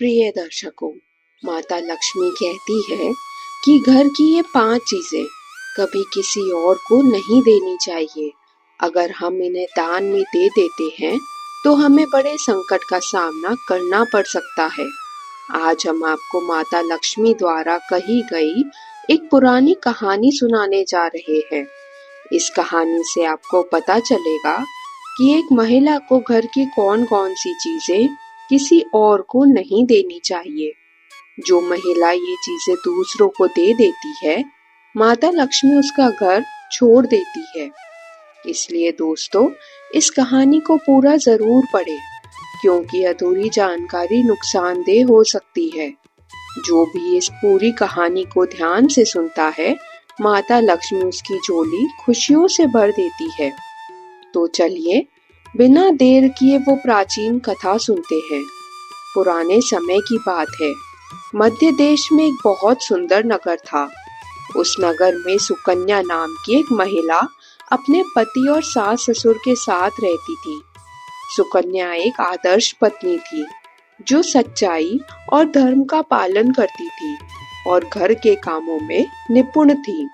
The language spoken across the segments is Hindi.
प्रिय दर्शकों, माता लक्ष्मी कहती है कि घर की ये 5 चीजें कभी किसी और को नहीं देनी चाहिए। अगर हम इन्हें दान में दे देते हैं तो हमें बड़े संकट का सामना करना पड़ सकता है। आज हम आपको माता लक्ष्मी द्वारा कही गई एक पुरानी कहानी सुनाने जा रहे हैं। इस कहानी से आपको पता चलेगा कि एक महिला को घर की कौन-कौन सी चीजें किसी और को नहीं देनी चाहिए। जो महिला ये चीजें दूसरों को दे देती है, माता लक्ष्मी उसका घर छोड़ देती है। इसलिए दोस्तों, इस कहानी को पूरा जरूर पढ़ें, क्योंकि अधूरी जानकारी नुकसानदेह हो सकती है। जो भी इस पूरी कहानी को ध्यान से सुनता है, माता लक्ष्मी उसकी झोली खुशियों से भर देती है। तो चलिए, बिना देर किए वो प्राचीन कथा सुनते हैं। पुराने समय की बात है। मध्य देश में एक बहुत सुंदर नगर था। उस नगर में सुकन्या नाम की एक महिला अपने पति और सास ससुर के साथ रहती थी। सुकन्या एक आदर्श पत्नी थी, जो सच्चाई और धर्म का पालन करती थी और घर के कामों में निपुण थी।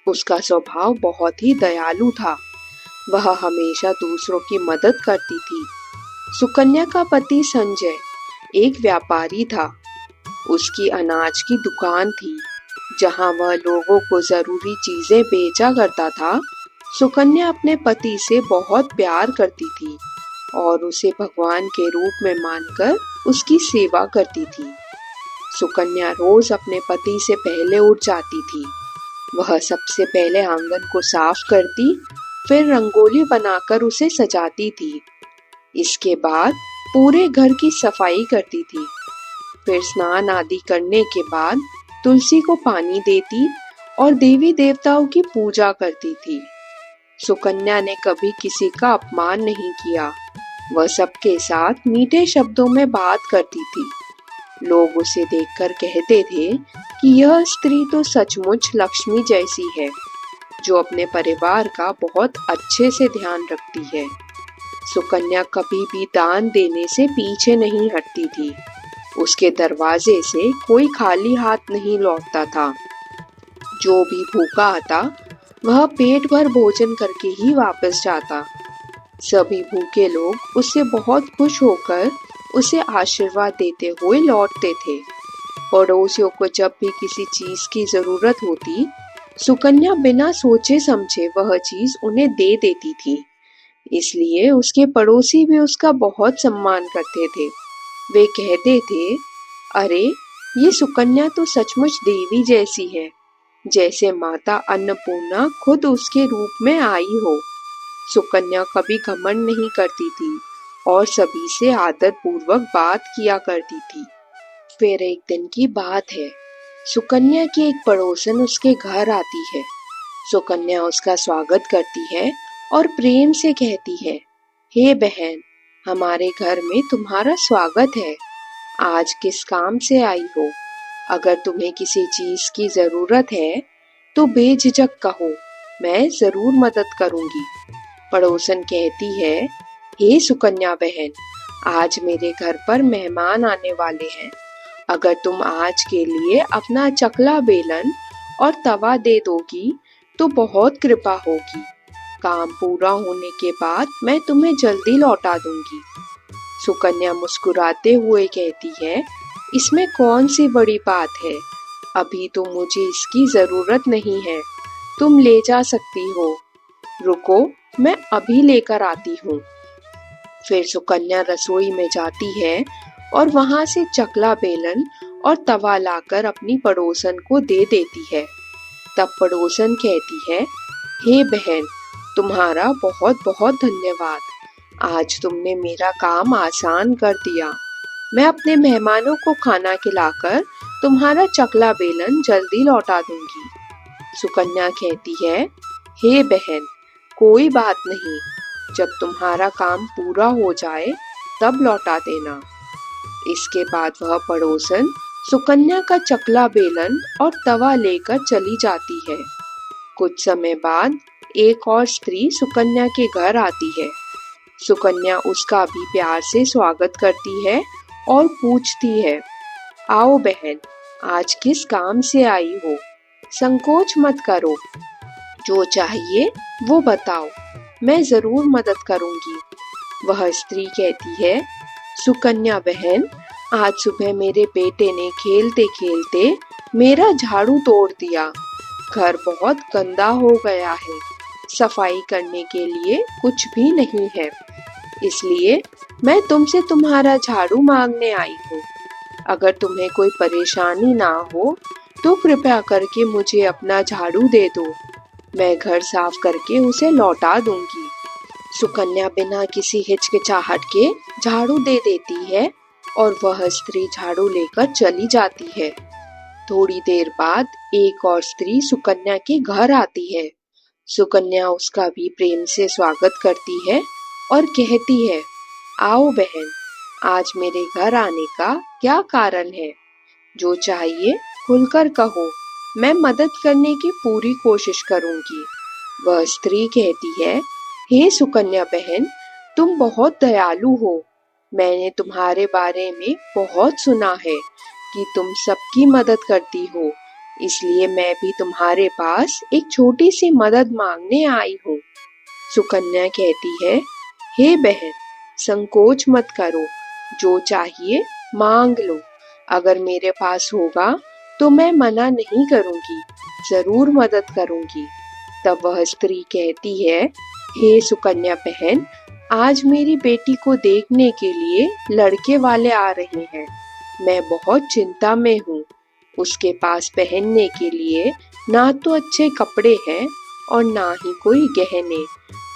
उसका स्वभाव बहुत ही दयालु था। वह हमेशा दूसरों की मदद करती थी। सुकन्या का पति संजय एक व्यापारी था। उसकी अनाज की दुकान थी, जहां वह लोगों को जरूरी चीजें बेचा करता था। सुकन्या अपने पति से बहुत प्यार करती थी और उसे भगवान के रूप में मानकर उसकी सेवा करती थी। सुकन्या रोज अपने पति से पहले उठ जाती थी। वह सबसे पहले आंगन को साफ करती, फिर रंगोली बनाकर उसे सजाती थी। इसके बाद पूरे घर की सफाई करती थी। फिर स्नान आदि करने के बाद तुलसी को पानी देती और देवी देवताओं की पूजा करती थी। सुकन्या ने कभी किसी का अपमान नहीं किया। वह सबके साथ मीठे शब्दों में बात करती थी। लोग उसे देखकर कहते थे कि यह स्त्री तो सचमुच लक्ष्मी जैसी है, जो अपने परिवार का बहुत अच्छे से ध्यान रखती है। सुकन्या कभी भी दान देने से पीछे नहीं हटती थी। उसके दरवाजे से कोई खाली हाथ नहीं लौटता था। जो भी भूखा आता, वह पेट भर भोजन करके ही वापस जाता। सभी भूखे लोग उससे बहुत खुश होकर उसे आशीर्वाद देते हुए लौटते थे। पड़ोसियों को जब भी किसी चीज की जरूरत होती, सुकन्या बिना सोचे समझे वह चीज उन्हें दे देती थी। इसलिए उसके पड़ोसी भी उसका बहुत सम्मान करते थे। वे कहते थे, अरे, ये सुकन्या तो सचमुच देवी जैसी है, जैसे माता अन्नपूर्णा खुद उसके रूप में आई हो। सुकन्या कभी घमंड नहीं करती थी और सभी से आदर पूर्वक बात किया करती थी। फिर एक दिन की बात है। सुकन्या की एक पड़ोसन उसके घर आती है। सुकन्या उसका स्वागत करती है और प्रेम से कहती है, हे बहन, हमारे घर में तुम्हारा स्वागत है। आज किस काम से आई हो? अगर तुम्हें किसी चीज की जरूरत है तो बेझिझक कहो, मैं जरूर मदद करूंगी। पड़ोसन कहती है, हे सुकन्या बहन, आज मेरे घर पर मेहमान आने वाले हैं। अगर तुम आज के लिए अपना चकला बेलन और तवा दे दोगी तो बहुत कृपा होगी। काम पूरा होने के बाद मैं तुम्हें जल्दी लौटा दूंगी। सुकन्या मुस्कुराते हुए कहती है, इसमें कौन सी बड़ी बात है? अभी तो मुझे इसकी जरूरत नहीं है। तुम ले जा सकती हो। रुको, मैं अभी लेकर आती हूँ। फिर सुकन्या रसोई में जाती है और वहां से चकला बेलन और तवा लाकर अपनी पड़ोसन को दे देती है। तब पड़ोसन कहती है, हे बहन, तुम्हारा बहुत बहुत धन्यवाद। आज तुमने मेरा काम आसान कर दिया। मैं अपने मेहमानों को खाना खिलाकर तुम्हारा चकला बेलन जल्दी लौटा दूंगी। सुकन्या कहती है, हे बहन, कोई बात नहीं। जब तुम्हारा काम पूरा हो जाए तब लौटा देना। इसके बाद वह पड़ोसन सुकन्या का चकला बेलन और तवा लेकर चली जाती है। कुछ समय बाद एक और स्त्री सुकन्या के घर आती है। सुकन्या उसका भी प्यार से स्वागत करती है और पूछती है, आओ बहन, आज किस काम से आई हो? संकोच मत करो, जो चाहिए वो बताओ, मैं जरूर मदद करूंगी। वह स्त्री कहती है, सुकन्या बहन, आज सुबह मेरे बेटे ने खेलते खेलते मेरा झाड़ू तोड़ दिया। घर बहुत गंदा हो गया है, सफाई करने के लिए कुछ भी नहीं है, इसलिए मैं तुमसे तुम्हारा झाड़ू मांगने आई हूँ। अगर तुम्हें कोई परेशानी ना हो तो कृपया करके मुझे अपना झाड़ू दे दो, मैं घर साफ करके उसे लौटा दूंगी। सुकन्या बिना किसी हिचकिचाहट के झाड़ू दे देती है और वह स्त्री झाड़ू लेकर चली जाती है। थोड़ी देर बाद एक और स्त्री सुकन्या के घर आती है। सुकन्या उसका भी प्रेम से स्वागत करती है और कहती है, आओ बहन, आज मेरे घर आने का क्या कारण है? जो चाहिए खुलकर कहो, मैं मदद करने की पूरी कोशिश करूंगी। वह स्त्री कहती है, हे सुकन्या बहन, तुम बहुत दयालु हो। मैंने तुम्हारे बारे में बहुत सुना है कि तुम सबकी मदद करती हो, इसलिए मैं भी तुम्हारे पास एक छोटी सी मदद मांगने आई हूँ। सुकन्या कहती है, हे बहन, संकोच मत करो, जो चाहिए मांग लो। अगर मेरे पास होगा तो मैं मना नहीं करूंगी, जरूर मदद करूंगी। तब वह स्त्री कहती है, हे सुकन्या बहन, आज मेरी बेटी को देखने के लिए लड़के वाले आ रहे हैं। मैं बहुत चिंता में हूँ। उसके पास पहनने के लिए ना तो अच्छे कपड़े हैं और ना ही कोई गहने।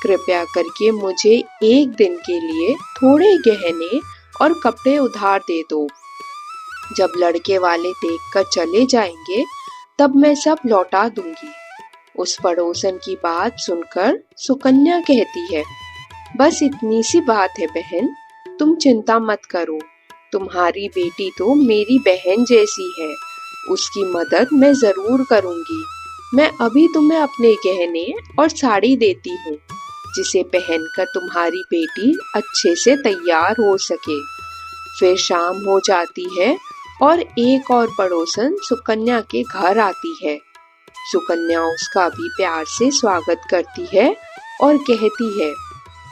कृपया करके मुझे एक दिन के लिए थोड़े गहने और कपड़े उधार दे दो। जब लड़के वाले देखकर चले जाएंगे तब मैं सब लौटा दूंगी। उस पड़ोसन की बात सुनकर सुकन्या कहती है, बस इतनी सी बात है बहन, तुम चिंता मत करो। तुम्हारी बेटी तो मेरी बहन जैसी है, उसकी मदद मैं जरूर करूंगी। मैं अभी तुम्हें अपने गहने और साड़ी देती हूँ, जिसे पहनकर तुम्हारी बेटी अच्छे से तैयार हो सके। फिर शाम हो जाती है और एक और पड़ोसन सुकन्या के घर आती है। सुकन्या उसका भी प्यार से स्वागत करती है और कहती है,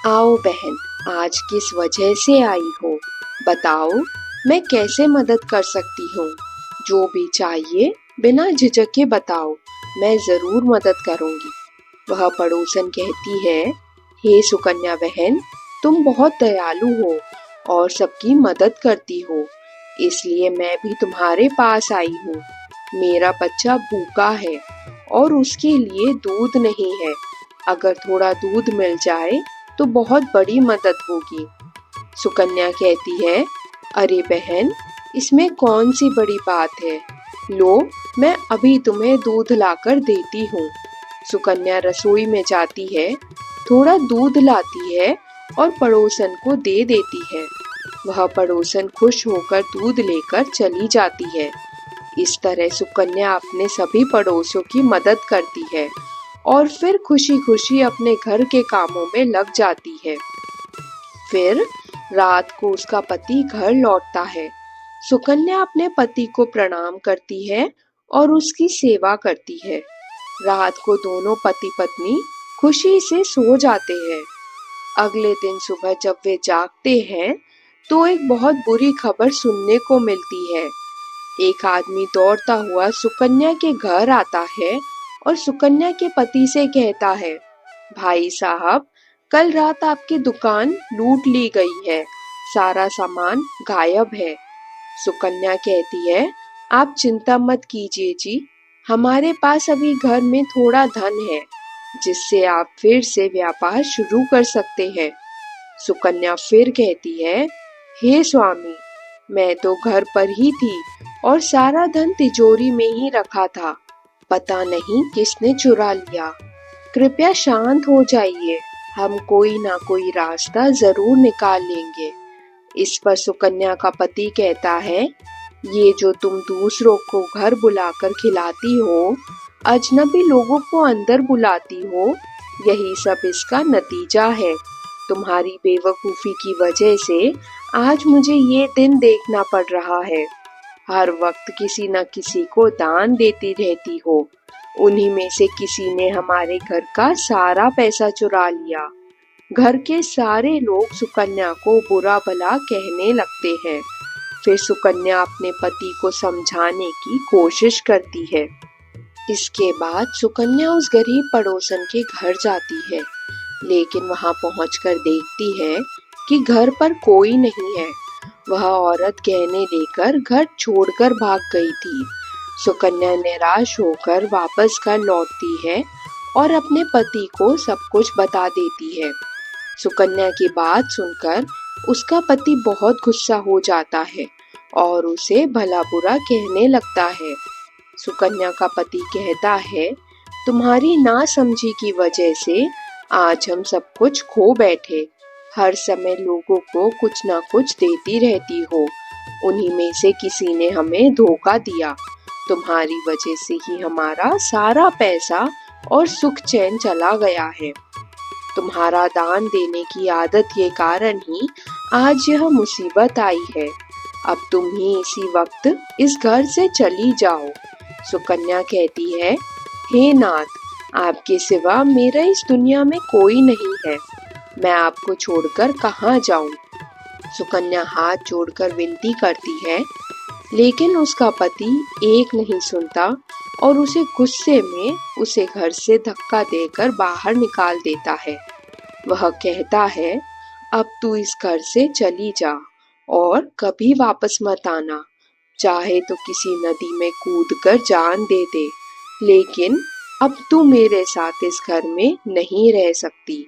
आओ बहन, आज किस वजह से आई हो? बताओ, मैं कैसे मदद कर सकती हूँ? जो भी चाहिए बिना झिझक के बताओ, मैं जरूर मदद करूंगी। वह पड़ोसन कहती है, हे सुकन्या बहन, तुम बहुत दयालु हो और सबकी मदद करती हो, इसलिए मैं भी तुम्हारे पास आई हूँ। मेरा बच्चा भूखा है और उसके लिए दूध नहीं है। अगर थोड़ा दूध मिल जाए तो बहुत बड़ी मदद होगी। सुकन्या कहती है, अरे बहन, इसमें कौन सी बड़ी बात है? लो, मैं अभी तुम्हें दूध लाकर देती हूँ। सुकन्या रसोई में जाती है, थोड़ा दूध लाती है और पड़ोसन को दे देती है। वह पड़ोसन खुश होकर दूध लेकर चली जाती है। इस तरह सुकन्या अपने सभी पड़ोसियों की मदद करती है और फिर खुशी खुशी अपने घर के कामों में लग जाती है। फिर रात को उसका पति घर लौटता है। सुकन्या अपने पति को प्रणाम करती है और उसकी सेवा करती है। रात को दोनों पति पत्नी खुशी से सो जाते हैं। अगले दिन सुबह जब वे जागते हैं तो एक बहुत बुरी खबर सुनने को मिलती है। एक आदमी दौड़ता हुआ सुकन्या के घर आता है और सुकन्या के पति से कहता है, भाई साहब, कल रात आपकी दुकान लूट ली गई है, सारा सामान गायब है। सुकन्या कहती है, आप चिंता मत कीजिए जी, हमारे पास अभी घर में थोड़ा धन है, जिससे आप फिर से व्यापार शुरू कर सकते हैं। सुकन्या फिर कहती है, हे स्वामी, मैं तो घर पर ही थी और सारा धन तिजोरी में ही रखा था, पता नहीं किसने चुरा लिया। कृपया शांत हो जाइए, हम कोई ना कोई रास्ता जरूर निकाल लेंगे। इस पर सुकन्या का पति कहता है, ये जो तुम दूसरों को घर बुलाकर खिलाती हो, अजनबी लोगों को अंदर बुलाती हो, यही सब इसका नतीजा है। तुम्हारी बेवकूफी की वजह से आज मुझे ये दिन देखना पड़ रहा है। हर वक्त किसी न किसी को दान देती रहती हो। उन्हीं में से किसी ने हमारे घर का सारा पैसा चुरा लिया। घर के सारे लोग सुकन्या को बुरा भला कहने लगते हैं। फिर सुकन्या अपने पति को समझाने की कोशिश करती है। इसके बाद सुकन्या उस गरीब पड़ोसन के घर जाती है, लेकिन वहां पहुंचकर देखती है कि घर पर कोई नहीं है। वह औरत गहने लेकर घर छोड़कर भाग गई थी। सुकन्या निराश होकर वापस घर लौटती है और अपने पति को सब कुछ बता देती है। सुकन्या की बात सुनकर उसका पति बहुत गुस्सा हो जाता है और उसे भला बुरा कहने लगता है। सुकन्या का पति कहता है, तुम्हारी नासमझी की वजह से आज हम सब कुछ खो बैठे। हर समय लोगों को कुछ ना कुछ देती रहती हो। उन्हीं में से किसी ने हमें धोखा दिया। तुम्हारी वजह से ही हमारा सारा पैसा और सुख चैन चला गया है। तुम्हारा दान देने की आदत के कारण ही आज यह मुसीबत आई है। अब तुम ही इसी वक्त इस घर से चली जाओ। सुकन्या कहती है, हे नाथ, आपके सिवा मेरा इस दुनिया में कोई नहीं है। मैं आपको छोड़कर कहाँ जाऊं? सुकन्या हाथ जोड़कर विनती करती है, लेकिन उसका पति एक नहीं सुनता और उसे गुस्से में उसे घर से धक्का देकर बाहर निकाल देता है। वह कहता है, अब तू इस घर से चली जा और कभी वापस मत आना। चाहे तो किसी नदी में कूदकर जान दे दे, लेकिन अब तू मेरे साथ इस घर में नहीं रह सकती।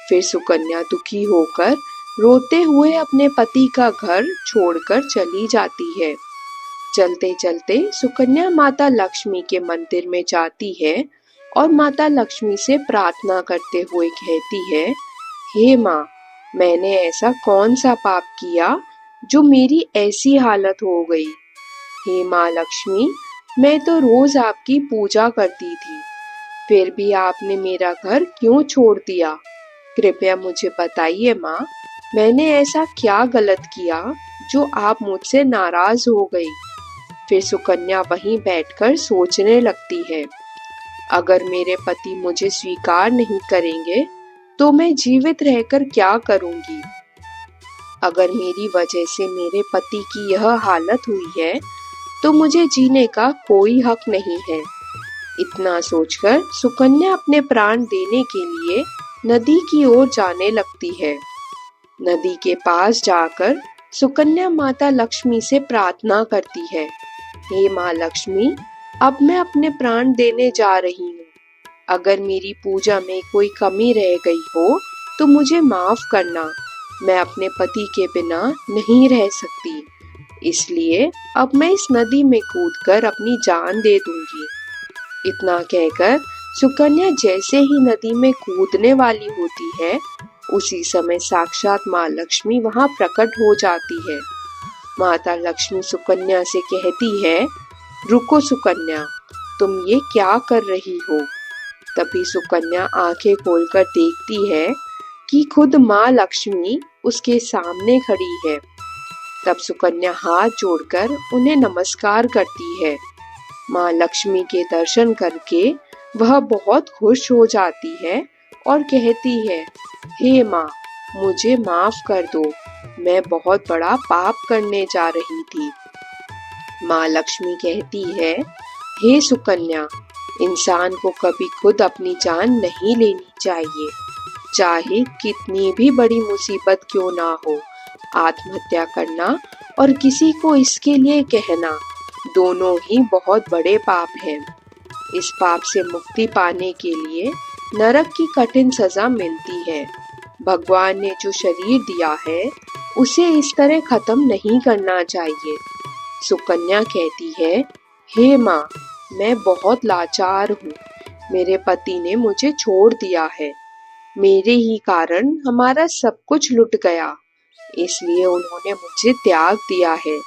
फिर सुकन्या दुखी होकर रोते हुए अपने पति का घर छोड़कर चली जाती है। चलते चलते सुकन्या माता लक्ष्मी के मंदिर में जाती है और माता लक्ष्मी से प्रार्थना करते हुए कहती है, हे माँ, मैंने ऐसा कौन सा पाप किया जो मेरी ऐसी हालत हो गई। हे माँ लक्ष्मी, मैं तो रोज आपकी पूजा करती थी, फिर भी आपने मेरा घर क्यों छोड़ दिया? कृपया मुझे बताइए माँ, मैंने ऐसा क्या गलत किया जो आप मुझसे नाराज हो गई? फिर सुकन्या वहीं बैठकर सोचने लगती है, अगर मेरे पति मुझे स्वीकार नहीं करेंगे तो मैं जीवित रहकर क्या करूंगी? अगर मेरी वजह से मेरे पति की यह हालत हुई है तो मुझे जीने का कोई हक नहीं है। इतना सोचकर सुकन्या अपने प्राण देने के लिए नदी की ओर जाने लगती है। नदी के पास जाकर सुकन्या माता लक्ष्मी से प्रार्थना करती है, हे माँ लक्ष्मी, अब मैं अपने प्राण देने जा रही हूँ। अगर मेरी पूजा में कोई कमी रह गई हो तो मुझे माफ करना। मैं अपने पति के बिना नहीं रह सकती, इसलिए अब मैं इस नदी में कूदकर अपनी जान दे दूंगी। इतना कहकर सुकन्या जैसे ही नदी में कूदने वाली होती है, उसी समय साक्षात माँ लक्ष्मी वहां प्रकट हो जाती है। माता लक्ष्मी सुकन्या से कहती है, रुको सुकन्या, तुम ये क्या कर रही हो? तभी सुकन्या आंखें खोलकर देखती है कि खुद माँ लक्ष्मी उसके सामने खड़ी है। तब सुकन्या हाथ जोड़कर उन्हें नमस्कार करती है। माँ लक्ष्मी के दर्शन करके वह बहुत खुश हो जाती है और कहती है, हे माँ, मुझे माफ कर दो, मैं बहुत बड़ा पाप करने जा रही थी। माँ लक्ष्मी कहती है, हे सुकन्या, इंसान को कभी खुद अपनी जान नहीं लेनी चाहिए, चाहे कितनी भी बड़ी मुसीबत क्यों ना हो। आत्महत्या करना और किसी को इसके लिए कहना, दोनों ही बहुत बड़े पाप हैं। इस पाप से मुक्ति पाने के लिए नरक की कठिन सजा मिलती है। भगवान ने जो शरीर दिया है उसे इस तरह खत्म नहीं करना चाहिए। सुकन्या कहती है, हे माँ, मैं बहुत लाचार हूँ। मेरे पति ने मुझे छोड़ दिया है। मेरे ही कारण हमारा सब कुछ लुट गया, इसलिए उन्होंने मुझे त्याग दिया है।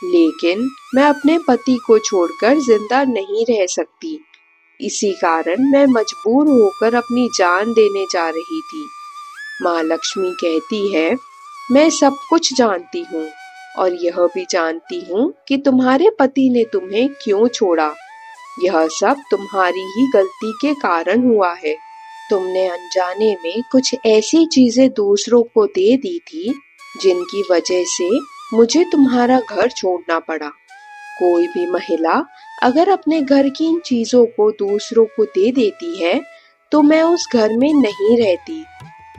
लेकिन मैं अपने पति को छोड़कर जिंदा नहीं रह सकती, इसी कारण मैं मजबूर होकर अपनी जान देने जा रही थी। माँ लक्ष्मी कहती है, मैं सब कुछ जानती हूँ और यह भी जानती हूँ कि तुम्हारे पति ने तुम्हें क्यों छोड़ा। यह सब तुम्हारी ही गलती के कारण हुआ है। तुमने अनजाने में कुछ ऐसी चीजें दूसरों को दे दी थी जिनकी वजह से मुझे तुम्हारा घर छोड़ना पड़ा। कोई भी महिला अगर अपने घर की इन चीजों को दूसरों को दे देती है तो मैं उस घर में नहीं रहती।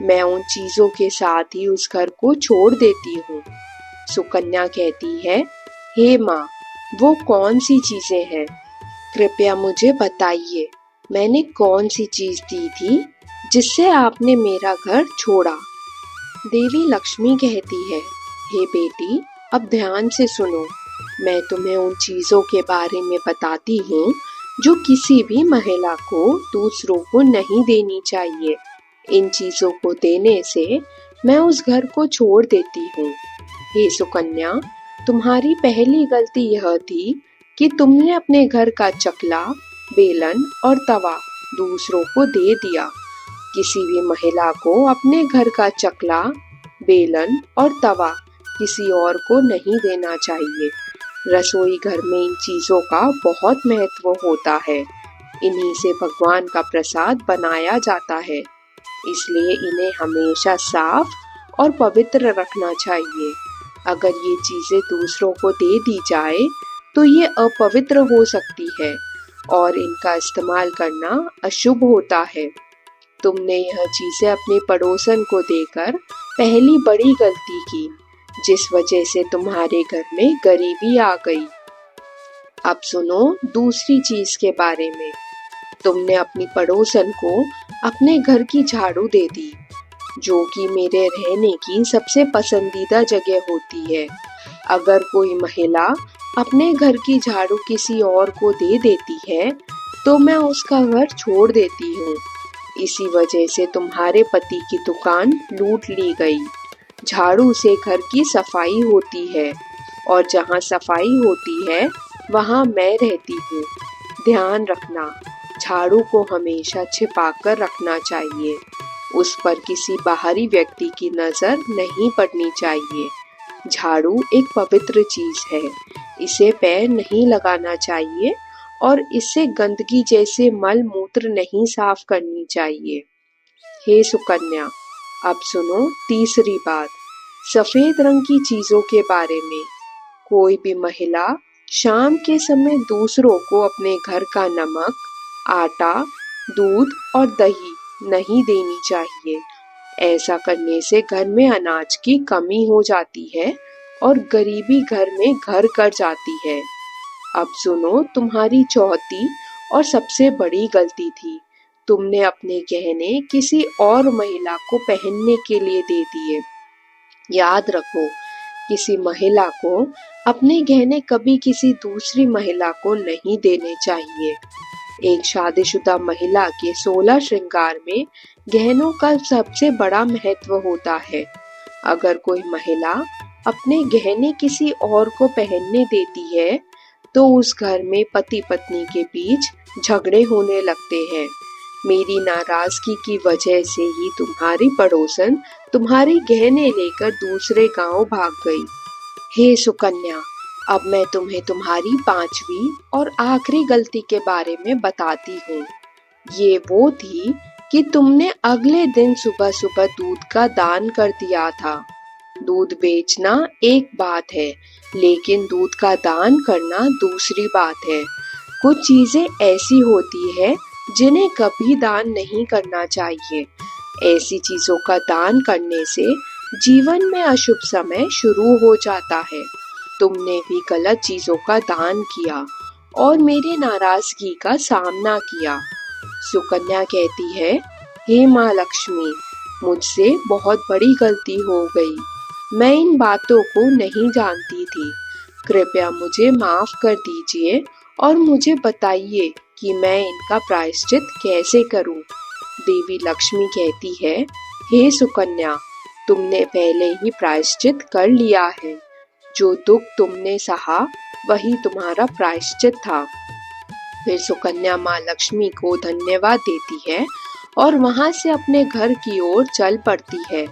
मैं उन चीजों के साथ ही उस घर को छोड़ देती हूँ। सुकन्या कहती है, हे माँ, वो कौन सी चीजें हैं? कृपया मुझे बताइए, मैंने कौन सी चीज दी थी जिससे आपने मेरा घर छोड़ा? देवी लक्ष्मी कहती है, हे बेटी, अब ध्यान से सुनो। मैं तुम्हें उन चीजों के बारे में बताती हूँ जो किसी भी महिला को दूसरों को नहीं देनी चाहिए। इन चीजों को देने से मैं उस घर को छोड़ देती हूँ। हे सुकन्या, तुम्हारी पहली गलती यह थी कि तुमने अपने घर का चकला, बेलन और तवा दूसरों को दे दिया। किसी भी महिला को अपने घर का चकला, बेलन और तवा किसी और को नहीं देना चाहिए। रसोई घर में इन चीजों का बहुत महत्व होता है। इन्हीं से भगवान का प्रसाद बनाया जाता है, इसलिए इन्हें हमेशा साफ और पवित्र रखना चाहिए। अगर ये चीजें दूसरों को दे दी जाए तो ये अपवित्र हो सकती है और इनका इस्तेमाल करना अशुभ होता है। तुमने यह चीजें अपने पड़ोसन को देकर पहली बड़ी गलती की, जिस वजह से तुम्हारे घर में गरीबी आ गई। अब सुनो दूसरी चीज के बारे में। तुमने अपनी पड़ोसन को अपने घर की झाड़ू दे दी, जो कि मेरे रहने की सबसे पसंदीदा जगह होती है। अगर कोई महिला अपने घर की झाड़ू किसी और को दे देती है तो मैं उसका घर छोड़ देती हूँ। इसी वजह से तुम्हारे पति की दुकान लूट ली गई। झाड़ू से घर की सफाई होती है और जहाँ सफाई होती है वहाँ मैं रहती हूँ। ध्यान रखना, झाड़ू को हमेशा छिपाकर रखना चाहिए। उस पर किसी बाहरी व्यक्ति की नजर नहीं पड़नी चाहिए। झाड़ू एक पवित्र चीज है, इसे पैर नहीं लगाना चाहिए और इससे गंदगी जैसे मल मूत्र नहीं साफ करनी चाहिए। हे सुकन्या, अब सुनो तीसरी बात, सफेद रंग की चीजों के बारे में। कोई भी महिला शाम के समय दूसरों को अपने घर का नमक, आटा, दूध और दही नहीं देनी चाहिए। ऐसा करने से घर में अनाज की कमी हो जाती है और गरीबी घर में घर कर जाती है। अब सुनो तुम्हारी चौथी और सबसे बड़ी गलती थी। तुमने अपने गहने किसी और महिला को पहनने के लिए दे दिए। याद रखो, किसी महिला को अपने गहने कभी किसी दूसरी महिला को नहीं देने चाहिए। एक शादीशुदा महिला के 16 श्रृंगार में गहनों का सबसे बड़ा महत्व होता है। अगर कोई महिला अपने गहने किसी और को पहनने देती है तो उस घर में पति पत्नी के बीच झगड़े होने लगते हैं। मेरी नाराजगी की वजह से ही तुम्हारी पड़ोसन तुम्हारे गहने लेकर दूसरे गांव भाग गई। हे सुकन्या, अब मैं तुम्हें तुम्हारी पांचवी और आखिरी गलती के बारे में बताती हूँ। ये वो थी कि तुमने अगले दिन सुबह सुबह दूध का दान कर दिया था। दूध बेचना एक बात है, लेकिन दूध का दान करना दूसरी बात है। कुछ चीजें ऐसी होती है जिन्हें कभी दान नहीं करना चाहिए। ऐसी चीजों का दान करने से जीवन में अशुभ समय शुरू हो जाता है। तुमने भी गलत चीजों का दान किया और मेरी नाराजगी का सामना किया। सुकन्या कहती है, हे माँ लक्ष्मी, मुझसे बहुत बड़ी गलती हो गई। मैं इन बातों को नहीं जानती थी। कृपया मुझे माफ कर दीजिए और मुझे बताइए कि मैं इनका प्रायश्चित कैसे करूं। देवी लक्ष्मी कहती है, हे सुकन्या, तुमने पहले ही प्रायश्चित कर लिया है। जो दुख तुमने सहा वही तुम्हारा प्रायश्चित था। फिर सुकन्या माँ लक्ष्मी को धन्यवाद देती है और वहां से अपने घर की ओर चल पड़ती है।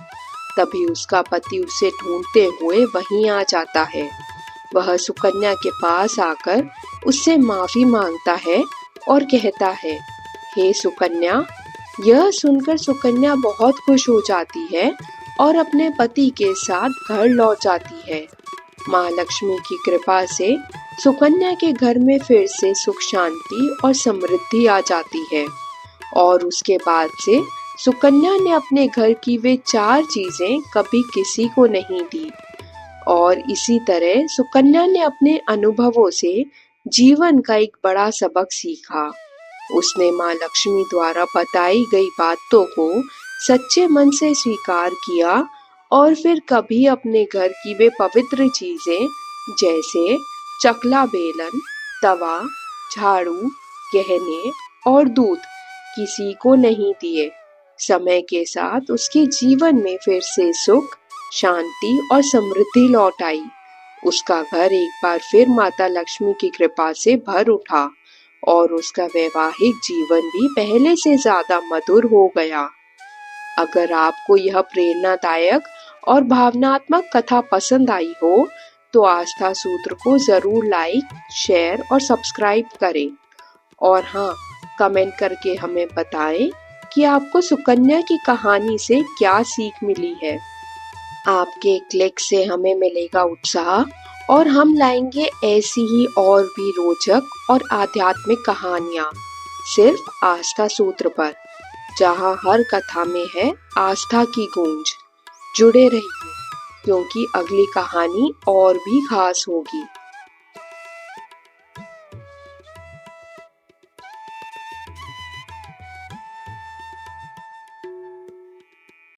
तभी उसका पति उसे ढूंढते हुए वहीं आ जाता है। वह सुकन्या के पास आकर उससे माफी मांगता है और कहता है, हे सुकन्या। यह सुनकर सुकन्या बहुत खुश हो जाती है और अपने पति के साथ घर लौट जाती है। माँ लक्ष्मी की कृपा से सुकन्या के घर में फिर से सुख शांति और समृद्धि आ जाती है और उसके बाद से सुकन्या ने अपने घर की वे 4 चीजें कभी किसी को नहीं दी और इसी तरह सुकन्या ने अपने अनुभवों से जीवन का एक बड़ा सबक सीखा। उसने माँ लक्ष्मी द्वारा बताई गई बातों को सच्चे मन से स्वीकार किया और फिर कभी अपने घर की वे पवित्र चीजें जैसे चकला बेलन, तवा, झाड़ू, गहने और दूध किसी को नहीं दिए। समय के साथ उसके जीवन में फिर से सुख, शांति और समृद्धि लौट आई। उसका घर एक बार फिर माता लक्ष्मी की कृपा से भर उठा और उसका वैवाहिक जीवन भी पहले से ज्यादा मधुर हो गया। अगर आपको यह प्रेरणादायक और भावनात्मक कथा पसंद आई हो तो आस्था सूत्र को जरूर लाइक, शेयर और सब्सक्राइब करें। और हाँ, कमेंट करके हमें बताएं कि आपको सुकन्या की कहानी से क्या सीख मिली है। आपके क्लिक से हमें मिलेगा उत्साह और हम लाएंगे ऐसी ही और भी रोचक और आध्यात्मिक कहानियाँ सिर्फ आस्था सूत्र पर, जहाँ हर कथा में है आस्था की गूंज। जुड़े रहिए क्योंकि अगली कहानी और भी खास होगी।